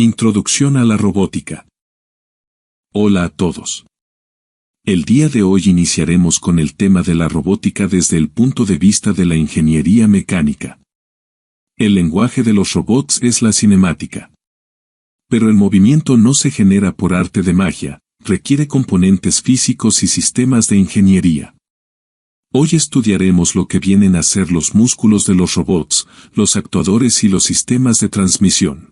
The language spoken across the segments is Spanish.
Introducción a la robótica. Hola a todos. El día de hoy iniciaremos con el tema de la robótica desde el punto de vista de la ingeniería mecánica. El lenguaje de los robots es la cinemática. Pero el movimiento no se genera por arte de magia, requiere componentes físicos y sistemas de ingeniería. Hoy estudiaremos lo que vienen a ser los músculos de los robots, los actuadores y los sistemas de transmisión.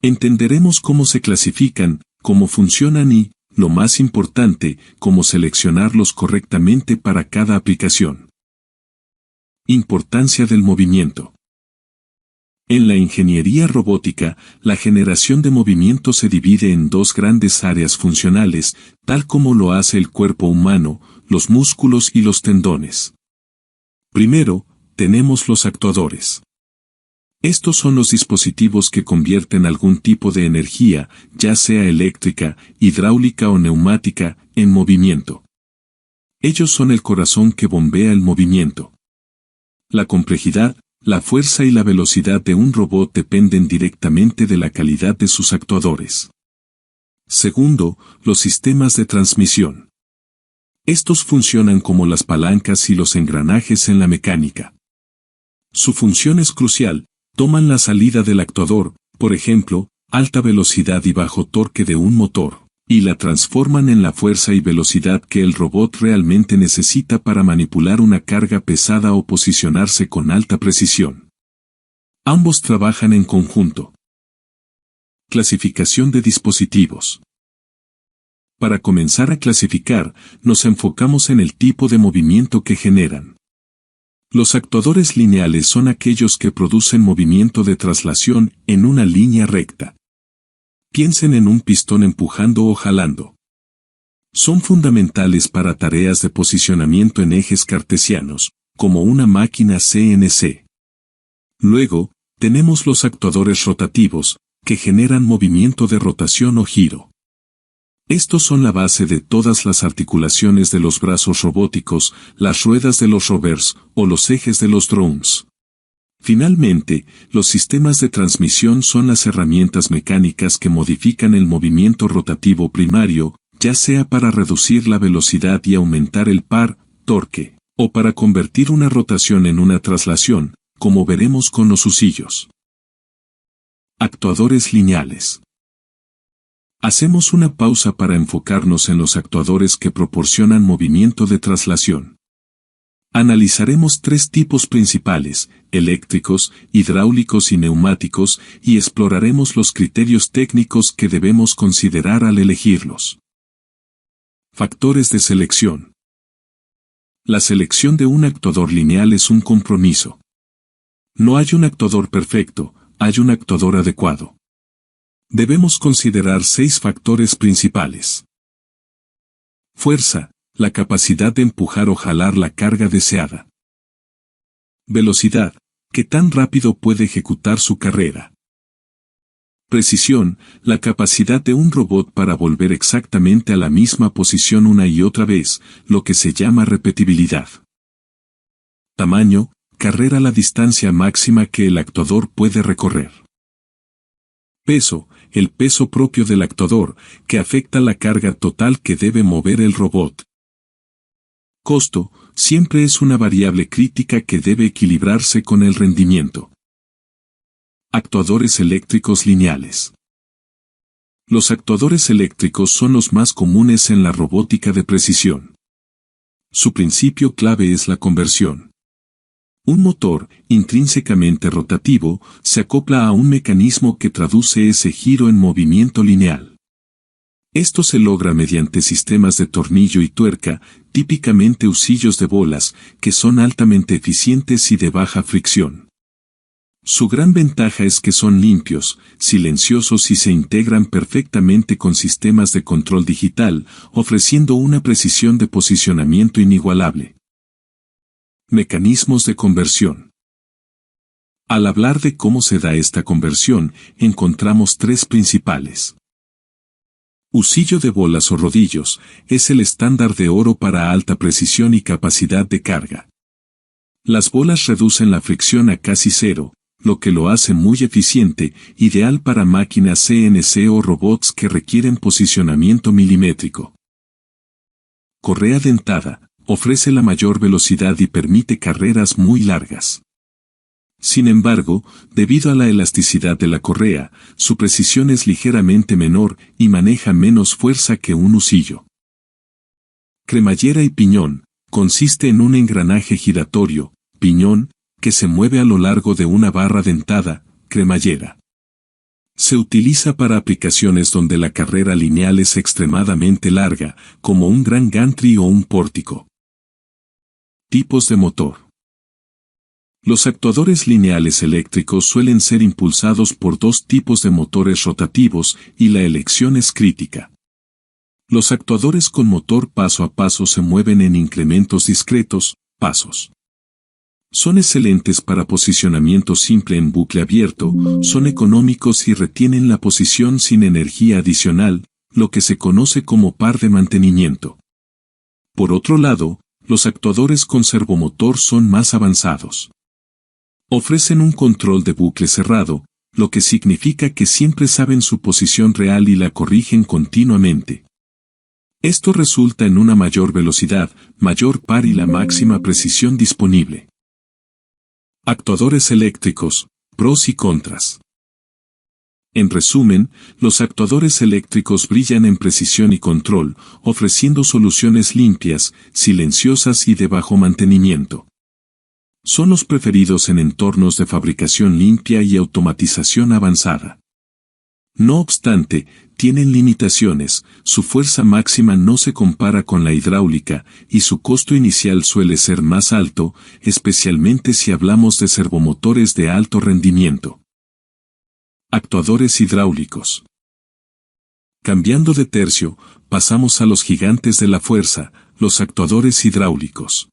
Entenderemos cómo se clasifican, cómo funcionan y, lo más importante, cómo seleccionarlos correctamente para cada aplicación. Importancia del movimiento. En la ingeniería robótica, la generación de movimiento se divide en dos grandes áreas funcionales, tal como lo hace el cuerpo humano, los músculos y los tendones. Primero, tenemos los actuadores. Estos son los dispositivos que convierten algún tipo de energía, ya sea eléctrica, hidráulica o neumática, en movimiento. Ellos son el corazón que bombea el movimiento. La complejidad, la fuerza y la velocidad de un robot dependen directamente de la calidad de sus actuadores. Segundo, los sistemas de transmisión. Estos funcionan como las palancas y los engranajes en la mecánica. Su función es crucial. Toman la salida del actuador, por ejemplo, alta velocidad y bajo torque de un motor, y la transforman en la fuerza y velocidad que el robot realmente necesita para manipular una carga pesada o posicionarse con alta precisión. Ambos trabajan en conjunto. Clasificación de dispositivos. Para comenzar a clasificar, nos enfocamos en el tipo de movimiento que generan. Los actuadores lineales son aquellos que producen movimiento de traslación en una línea recta. Piensen en un pistón empujando o jalando. Son fundamentales para tareas de posicionamiento en ejes cartesianos, como una máquina CNC. Luego, tenemos los actuadores rotativos, que generan movimiento de rotación o giro. Estos son la base de todas las articulaciones de los brazos robóticos, las ruedas de los rovers o los ejes de los drones. Finalmente, los sistemas de transmisión son las herramientas mecánicas que modifican el movimiento rotativo primario, ya sea para reducir la velocidad y aumentar el torque, o para convertir una rotación en una traslación, como veremos con los husillos. Actuadores lineales. Hacemos una pausa para enfocarnos en los actuadores que proporcionan movimiento de traslación. Analizaremos tres tipos principales, eléctricos, hidráulicos y neumáticos, y exploraremos los criterios técnicos que debemos considerar al elegirlos. Factores de selección. La selección de un actuador lineal es un compromiso. No hay un actuador perfecto, hay un actuador adecuado. Debemos considerar 6 factores principales. Fuerza, la capacidad de empujar o jalar la carga deseada. Velocidad, qué tan rápido puede ejecutar su carrera. Precisión, la capacidad de un robot para volver exactamente a la misma posición una y otra vez, lo que se llama repetibilidad. Tamaño, carrera la distancia máxima que el actuador puede recorrer. Peso, el peso propio del actuador, que afecta la carga total que debe mover el robot. Costo, siempre es una variable crítica que debe equilibrarse con el rendimiento. Actuadores eléctricos lineales. Los actuadores eléctricos son los más comunes en la robótica de precisión. Su principio clave es la conversión. Un motor, intrínsecamente rotativo, se acopla a un mecanismo que traduce ese giro en movimiento lineal. Esto se logra mediante sistemas de tornillo y tuerca, típicamente husillos de bolas, que son altamente eficientes y de baja fricción. Su gran ventaja es que son limpios, silenciosos y se integran perfectamente con sistemas de control digital, ofreciendo una precisión de posicionamiento inigualable. Mecanismos de conversión. Al hablar de cómo se da esta conversión, encontramos 3 principales. Husillo de bolas o rodillos, es el estándar de oro para alta precisión y capacidad de carga. Las bolas reducen la fricción a casi cero, lo que lo hace muy eficiente, ideal para máquinas CNC o robots que requieren posicionamiento milimétrico. Correa dentada, ofrece la mayor velocidad y permite carreras muy largas. Sin embargo, debido a la elasticidad de la correa, su precisión es ligeramente menor y maneja menos fuerza que un husillo. Cremallera y piñón, consiste en un engranaje giratorio, piñón, que se mueve a lo largo de una barra dentada, cremallera. Se utiliza para aplicaciones donde la carrera lineal es extremadamente larga, como un gran gantry o un pórtico. Tipos de motor. Los actuadores lineales eléctricos suelen ser impulsados por dos tipos de motores rotativos y la elección es crítica. Los actuadores con motor paso a paso se mueven en incrementos discretos, pasos. Son excelentes para posicionamiento simple en bucle abierto, son económicos y retienen la posición sin energía adicional, lo que se conoce como par de mantenimiento. Por otro lado, los actuadores con servomotor son más avanzados. Ofrecen un control de bucle cerrado, lo que significa que siempre saben su posición real y la corrigen continuamente. Esto resulta en una mayor velocidad, mayor par y la máxima precisión disponible. Actuadores eléctricos, pros y contras. En resumen, los actuadores eléctricos brillan en precisión y control, ofreciendo soluciones limpias, silenciosas y de bajo mantenimiento. Son los preferidos en entornos de fabricación limpia y automatización avanzada. No obstante, tienen limitaciones, su fuerza máxima no se compara con la hidráulica, y su costo inicial suele ser más alto, especialmente si hablamos de servomotores de alto rendimiento. Actuadores hidráulicos. Cambiando de tercio, pasamos a los gigantes de la fuerza, los actuadores hidráulicos.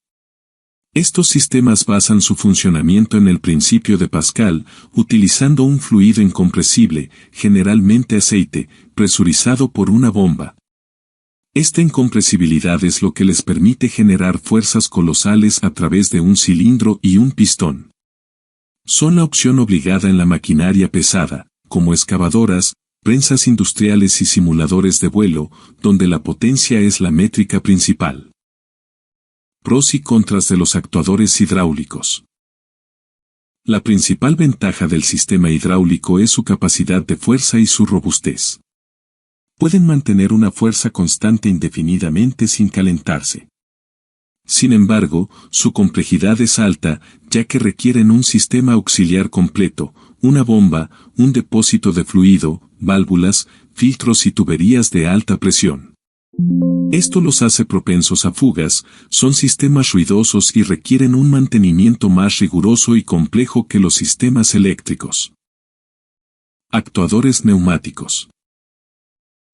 Estos sistemas basan su funcionamiento en el principio de Pascal, utilizando un fluido incompresible, generalmente aceite, presurizado por una bomba. Esta incompresibilidad es lo que les permite generar fuerzas colosales a través de un cilindro y un pistón. Son la opción obligada en la maquinaria pesada, como excavadoras, prensas industriales y simuladores de vuelo, donde la potencia es la métrica principal. Pros y contras de los actuadores hidráulicos. La principal ventaja del sistema hidráulico es su capacidad de fuerza y su robustez. Pueden mantener una fuerza constante indefinidamente sin calentarse. Sin embargo, su complejidad es alta, ya que requieren un sistema auxiliar completo, una bomba, un depósito de fluido, válvulas, filtros y tuberías de alta presión. Esto los hace propensos a fugas, son sistemas ruidosos y requieren un mantenimiento más riguroso y complejo que los sistemas eléctricos. Actuadores neumáticos.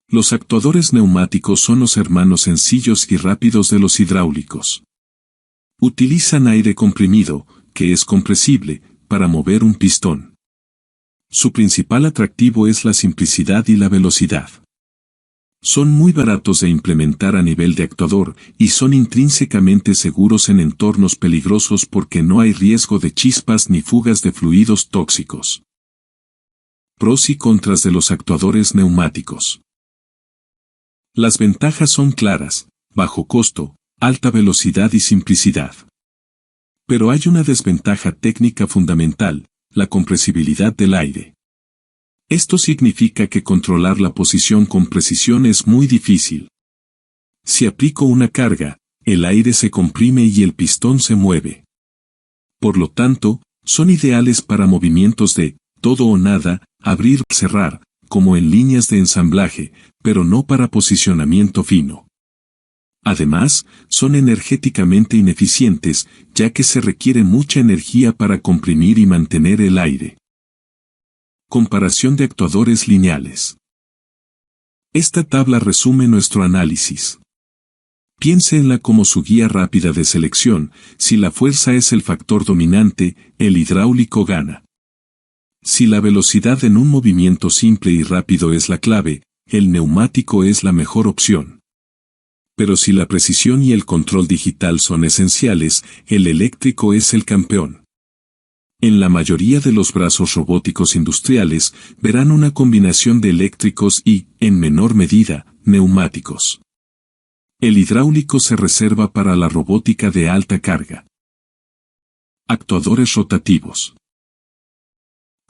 Los actuadores neumáticos son los hermanos sencillos y rápidos de los hidráulicos. Utilizan aire comprimido, que es compresible, para mover un pistón. Su principal atractivo es la simplicidad y la velocidad. Son muy baratos de implementar a nivel de actuador y son intrínsecamente seguros en entornos peligrosos porque no hay riesgo de chispas ni fugas de fluidos tóxicos. Pros y contras de los actuadores neumáticos. Las ventajas son claras: bajo costo, alta velocidad y simplicidad. Pero hay una desventaja técnica fundamental: la compresibilidad del aire. Esto significa que controlar la posición con precisión es muy difícil. Si aplico una carga, el aire se comprime y el pistón se mueve. Por lo tanto, son ideales para movimientos de todo o nada, abrir, cerrar, como en líneas de ensamblaje, pero no para posicionamiento fino. Además, son energéticamente ineficientes, ya que se requiere mucha energía para comprimir y mantener el aire. Comparación de actuadores lineales. Esta tabla resume nuestro análisis. Piénsenla como su guía rápida de selección: si la fuerza es el factor dominante, el hidráulico gana. Si la velocidad en un movimiento simple y rápido es la clave, el neumático es la mejor opción. Pero si la precisión y el control digital son esenciales, el eléctrico es el campeón. En la mayoría de los brazos robóticos industriales verán una combinación de eléctricos y, en menor medida, neumáticos. El hidráulico se reserva para la robótica de alta carga. Actuadores rotativos.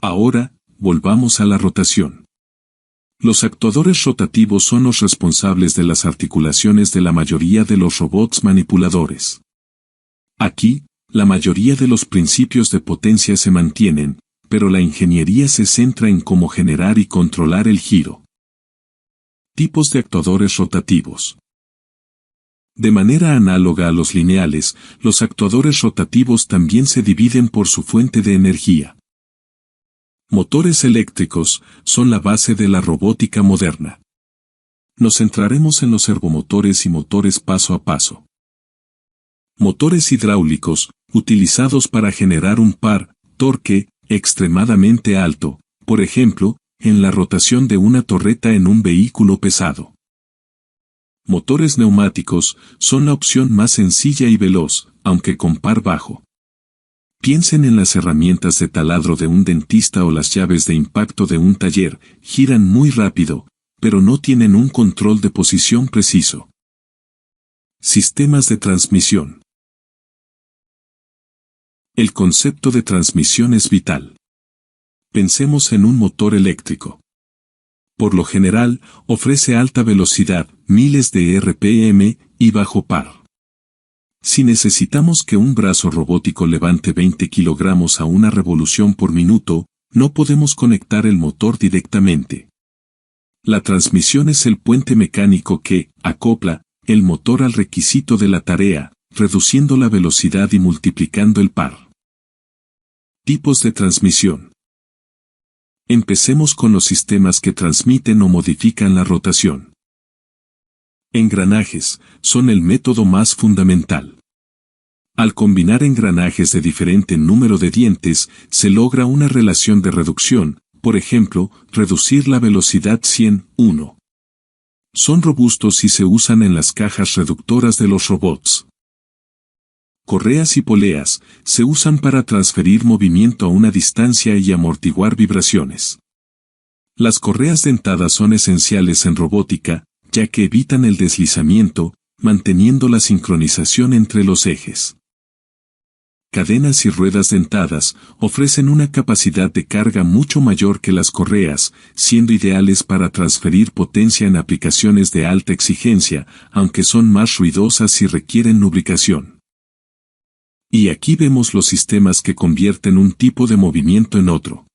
Ahora, volvamos a la rotación. Los actuadores rotativos son los responsables de las articulaciones de la mayoría de los robots manipuladores. Aquí, la mayoría de los principios de potencia se mantienen, pero la ingeniería se centra en cómo generar y controlar el giro. Tipos de actuadores rotativos. De manera análoga a los lineales, los actuadores rotativos también se dividen por su fuente de energía. Motores eléctricos son la base de la robótica moderna. Nos centraremos en los servomotores y motores paso a paso. Motores hidráulicos, utilizados para generar un torque extremadamente alto, por ejemplo, en la rotación de una torreta en un vehículo pesado. Motores neumáticos son la opción más sencilla y veloz, aunque con par bajo. Piensen en las herramientas de taladro de un dentista o las llaves de impacto de un taller, giran muy rápido, pero no tienen un control de posición preciso. Sistemas de transmisión. El concepto de transmisión es vital. Pensemos en un motor eléctrico. Por lo general, ofrece alta velocidad, miles de RPM, y bajo par. Si necesitamos que un brazo robótico levante 20 kilogramos a una revolución por minuto, no podemos conectar el motor directamente. La transmisión es el puente mecánico que acopla el motor al requisito de la tarea, reduciendo la velocidad y multiplicando el par. Tipos de transmisión. Empecemos con los sistemas que transmiten o modifican la rotación. Engranajes son el método más fundamental. Al combinar engranajes de diferente número de dientes, se logra una relación de reducción, por ejemplo, reducir la velocidad 100:1. Son robustos y se usan en las cajas reductoras de los robots. Correas y poleas se usan para transferir movimiento a una distancia y amortiguar vibraciones. Las correas dentadas son esenciales en robótica, ya que evitan el deslizamiento, manteniendo la sincronización entre los ejes. Cadenas y ruedas dentadas ofrecen una capacidad de carga mucho mayor que las correas, siendo ideales para transferir potencia en aplicaciones de alta exigencia, aunque son más ruidosas y requieren lubricación. Y aquí vemos los sistemas que convierten un tipo de movimiento en otro.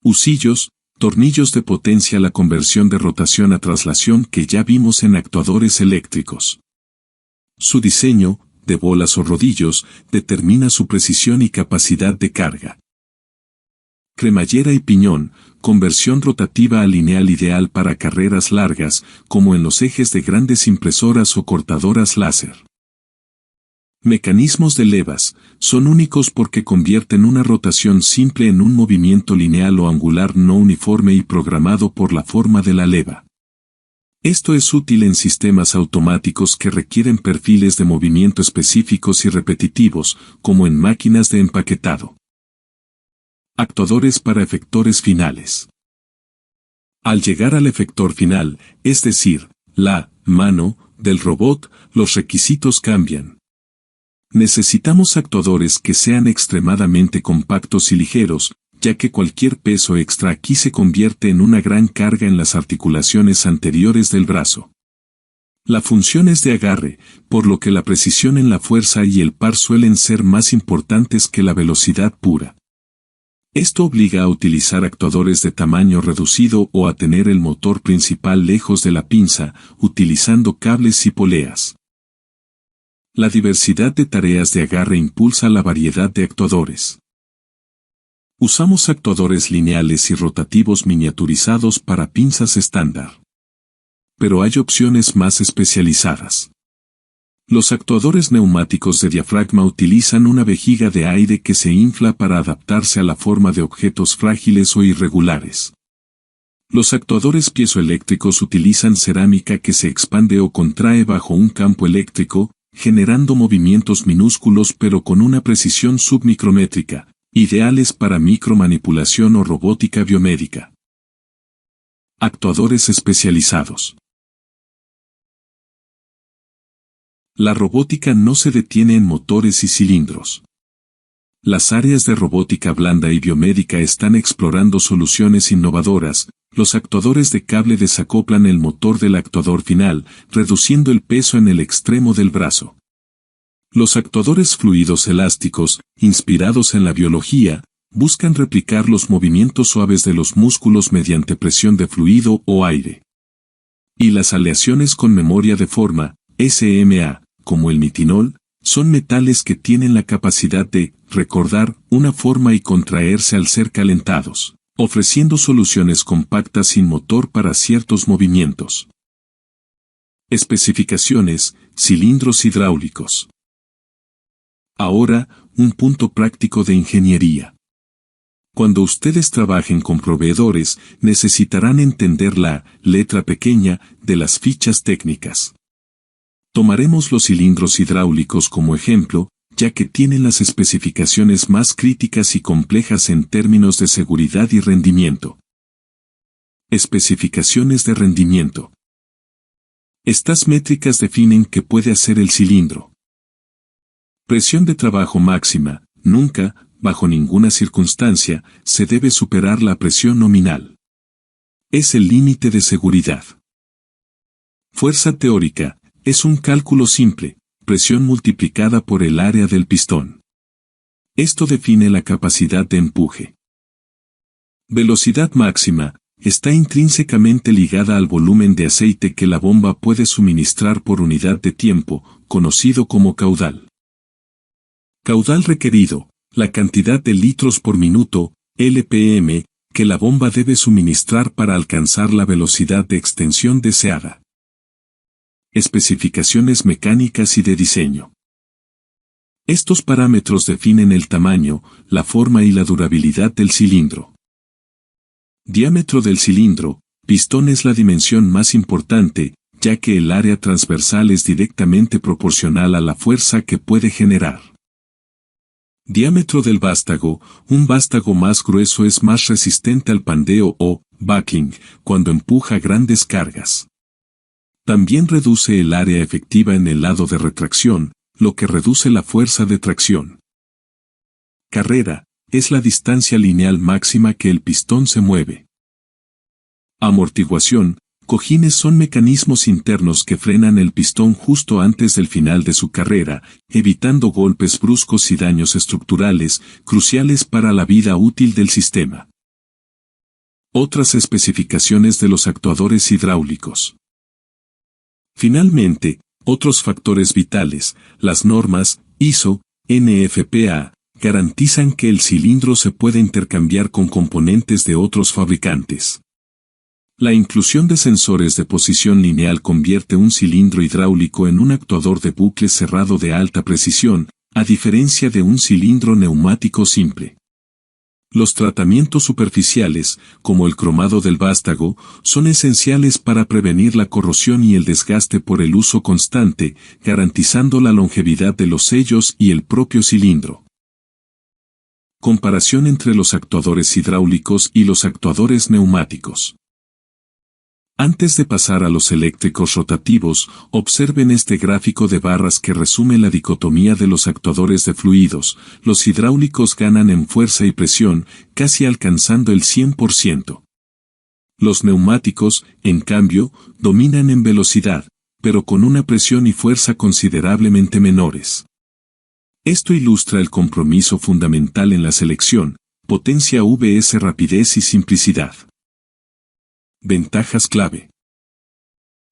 Husillos, tornillos de potencia, la conversión de rotación a traslación que ya vimos en actuadores eléctricos. Su diseño, de bolas o rodillos, determina su precisión y capacidad de carga. Cremallera y piñón, conversión rotativa a lineal ideal para carreras largas, como en los ejes de grandes impresoras o cortadoras láser. Mecanismos de levas, son únicos porque convierten una rotación simple en un movimiento lineal o angular no uniforme y programado por la forma de la leva. Esto es útil en sistemas automáticos que requieren perfiles de movimiento específicos y repetitivos, como en máquinas de empaquetado. Actuadores para efectores finales. Al llegar al efector final, es decir, la mano del robot, los requisitos cambian. Necesitamos actuadores que sean extremadamente compactos y ligeros, ya que cualquier peso extra aquí se convierte en una gran carga en las articulaciones anteriores del brazo. La función es de agarre, por lo que la precisión en la fuerza y el par suelen ser más importantes que la velocidad pura. Esto obliga a utilizar actuadores de tamaño reducido o a tener el motor principal lejos de la pinza, utilizando cables y poleas. La diversidad de tareas de agarre impulsa la variedad de actuadores. Usamos actuadores lineales y rotativos miniaturizados para pinzas estándar. Pero hay opciones más especializadas. Los actuadores neumáticos de diafragma utilizan una vejiga de aire que se infla para adaptarse a la forma de objetos frágiles o irregulares. Los actuadores piezoeléctricos utilizan cerámica que se expande o contrae bajo un campo eléctrico, generando movimientos minúsculos pero con una precisión submicrométrica, Ideales para micromanipulación o robótica biomédica. Actuadores especializados. La robótica no se detiene en motores y cilindros. Las áreas de robótica blanda y biomédica están explorando soluciones innovadoras. Los actuadores de cable desacoplan el motor del actuador final, reduciendo el peso en el extremo del brazo. Los actuadores fluidos elásticos, inspirados en la biología, buscan replicar los movimientos suaves de los músculos mediante presión de fluido o aire. Y las aleaciones con memoria de forma, SMA, como el nitinol, son metales que tienen la capacidad de recordar una forma y contraerse al ser calentados, ofreciendo soluciones compactas sin motor para ciertos movimientos. Especificaciones: cilindros hidráulicos. Ahora, un punto práctico de ingeniería. Cuando ustedes trabajen con proveedores, necesitarán entender la letra pequeña de las fichas técnicas. Tomaremos los cilindros hidráulicos como ejemplo, ya que tienen las especificaciones más críticas y complejas en términos de seguridad y rendimiento. Especificaciones de rendimiento. Estas métricas definen qué puede hacer el cilindro. Presión de trabajo máxima: nunca, bajo ninguna circunstancia, se debe superar la presión nominal. Es el límite de seguridad. Fuerza teórica: es un cálculo simple, presión multiplicada por el área del pistón. Esto define la capacidad de empuje. Velocidad máxima: está intrínsecamente ligada al volumen de aceite que la bomba puede suministrar por unidad de tiempo, conocido como caudal. Caudal requerido: la cantidad de litros por minuto, LPM, que la bomba debe suministrar para alcanzar la velocidad de extensión deseada. Especificaciones mecánicas y de diseño. Estos parámetros definen el tamaño, la forma y la durabilidad del cilindro. Diámetro del cilindro: pistón es la dimensión más importante, ya que el área transversal es directamente proporcional a la fuerza que puede generar. Diámetro del vástago: un vástago más grueso es más resistente al pandeo o backing cuando empuja grandes cargas. También reduce el área efectiva en el lado de retracción, lo que reduce la fuerza de tracción. Carrera: es la distancia lineal máxima que el pistón se mueve. Amortiguación: cojines son mecanismos internos que frenan el pistón justo antes del final de su carrera, evitando golpes bruscos y daños estructurales, cruciales para la vida útil del sistema. Otras especificaciones de los actuadores hidráulicos. Finalmente, otros factores vitales: las normas ISO, NFPA, garantizan que el cilindro se puede intercambiar con componentes de otros fabricantes. La inclusión de sensores de posición lineal convierte un cilindro hidráulico en un actuador de bucle cerrado de alta precisión, a diferencia de un cilindro neumático simple. Los tratamientos superficiales, como el cromado del vástago, son esenciales para prevenir la corrosión y el desgaste por el uso constante, garantizando la longevidad de los sellos y el propio cilindro. Comparación entre los actuadores hidráulicos y los actuadores neumáticos. Antes de pasar a los eléctricos rotativos, observen este gráfico de barras que resume la dicotomía de los actuadores de fluidos. Los hidráulicos ganan en fuerza y presión, casi alcanzando el 100%. Los neumáticos, en cambio, dominan en velocidad, pero con una presión y fuerza considerablemente menores. Esto ilustra el compromiso fundamental en la selección: potencia vs rapidez y simplicidad. Ventajas clave.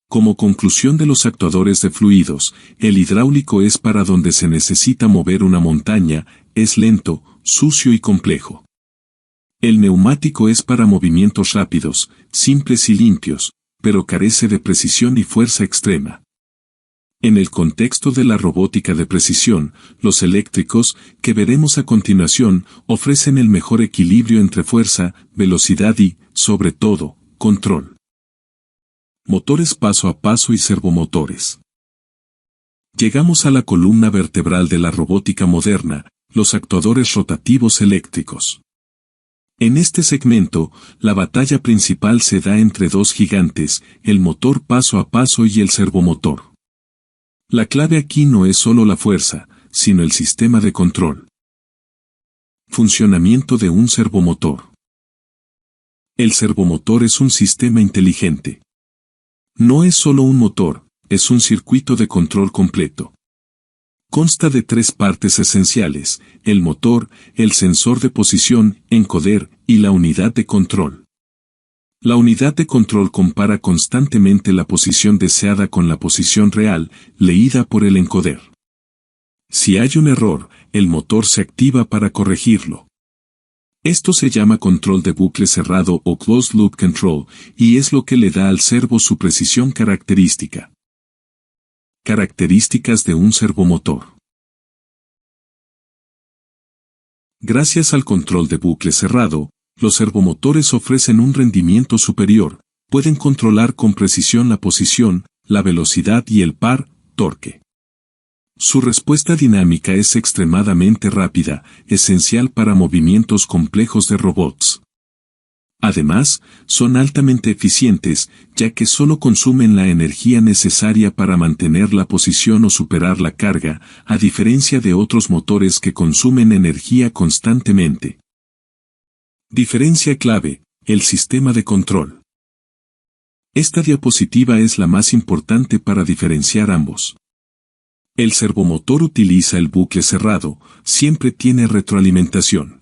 Como conclusión de los actuadores de fluidos, el hidráulico es para donde se necesita mover una montaña: es lento, sucio y complejo. El neumático es para movimientos rápidos, simples y limpios, pero carece de precisión y fuerza extrema. En el contexto de la robótica de precisión, los eléctricos, que veremos a continuación, ofrecen el mejor equilibrio entre fuerza, velocidad y, sobre todo, control. Motores paso a paso y servomotores. Llegamos a la columna vertebral de la robótica moderna, Los actuadores rotativos eléctricos. En este segmento, la batalla principal se da entre dos gigantes, el motor paso a paso y el servomotor. La clave aquí no es solo la fuerza, sino el sistema de control. Funcionamiento de un servomotor. El servomotor es un sistema inteligente. No es solo un motor, es un circuito de control completo. Consta de tres partes esenciales: el motor, el sensor de posición, encoder, y la unidad de control. La unidad de control compara constantemente la posición deseada con la posición real, leída por el encoder. Si hay un error, el motor se activa para corregirlo. Esto se llama control de bucle cerrado o closed loop control, y es lo que le da al servo su precisión característica. Características de un servomotor. Gracias al control de bucle cerrado, los servomotores ofrecen un rendimiento superior, pueden controlar con precisión la posición, la velocidad y el par, torque. Su respuesta dinámica es extremadamente rápida, esencial para movimientos complejos de robots. Además, son altamente eficientes, ya que solo consumen la energía necesaria para mantener la posición o superar la carga, a diferencia de otros motores que consumen energía constantemente. Diferencia clave: el sistema de control. Esta diapositiva es la más importante para diferenciar ambos. El servomotor utiliza el bucle cerrado, siempre tiene retroalimentación.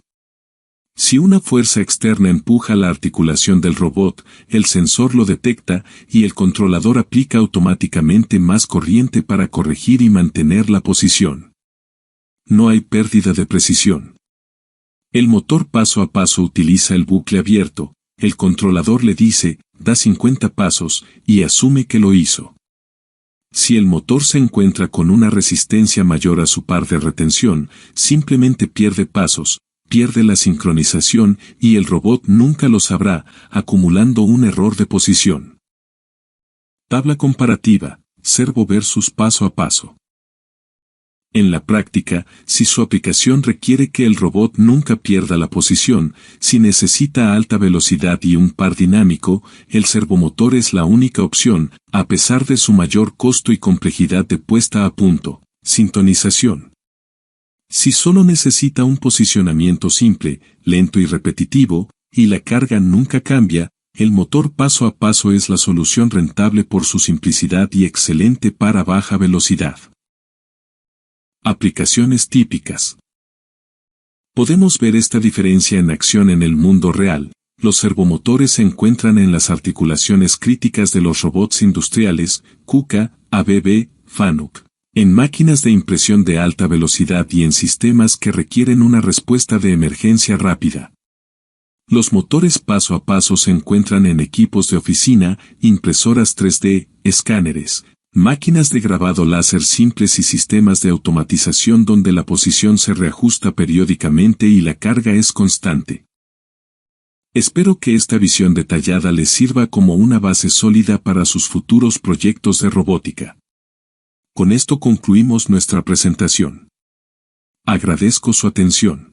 Si una fuerza externa empuja la articulación del robot, el sensor lo detecta y el controlador aplica automáticamente más corriente para corregir y mantener la posición. No hay pérdida de precisión. El motor paso a paso utiliza el bucle abierto, el controlador le dice, da 50 pasos, y asume que lo hizo. Si el motor se encuentra con una resistencia mayor a su par de retención, simplemente pierde pasos, pierde la sincronización y el robot nunca lo sabrá, acumulando un error de posición. Tabla comparativa: servo versus paso a paso. En la práctica, si su aplicación requiere que el robot nunca pierda la posición, si necesita alta velocidad y un par dinámico, el servomotor es la única opción, a pesar de su mayor costo y complejidad de puesta a punto. Sintonización. Si solo necesita un posicionamiento simple, lento y repetitivo, y la carga nunca cambia, el motor paso a paso es la solución rentable por su simplicidad y excelente para baja velocidad. Aplicaciones típicas. Podemos ver esta diferencia en acción en el mundo real. Los servomotores se encuentran en las articulaciones críticas de los robots industriales, KUKA, ABB, FANUC, en máquinas de impresión de alta velocidad y en sistemas que requieren una respuesta de emergencia rápida. Los motores paso a paso se encuentran en equipos de oficina, impresoras 3D, escáneres, máquinas de grabado láser simples y sistemas de automatización donde la posición se reajusta periódicamente y la carga es constante. Espero que esta visión detallada les sirva como una base sólida para sus futuros proyectos de robótica. Con esto concluimos nuestra presentación. Agradezco su atención.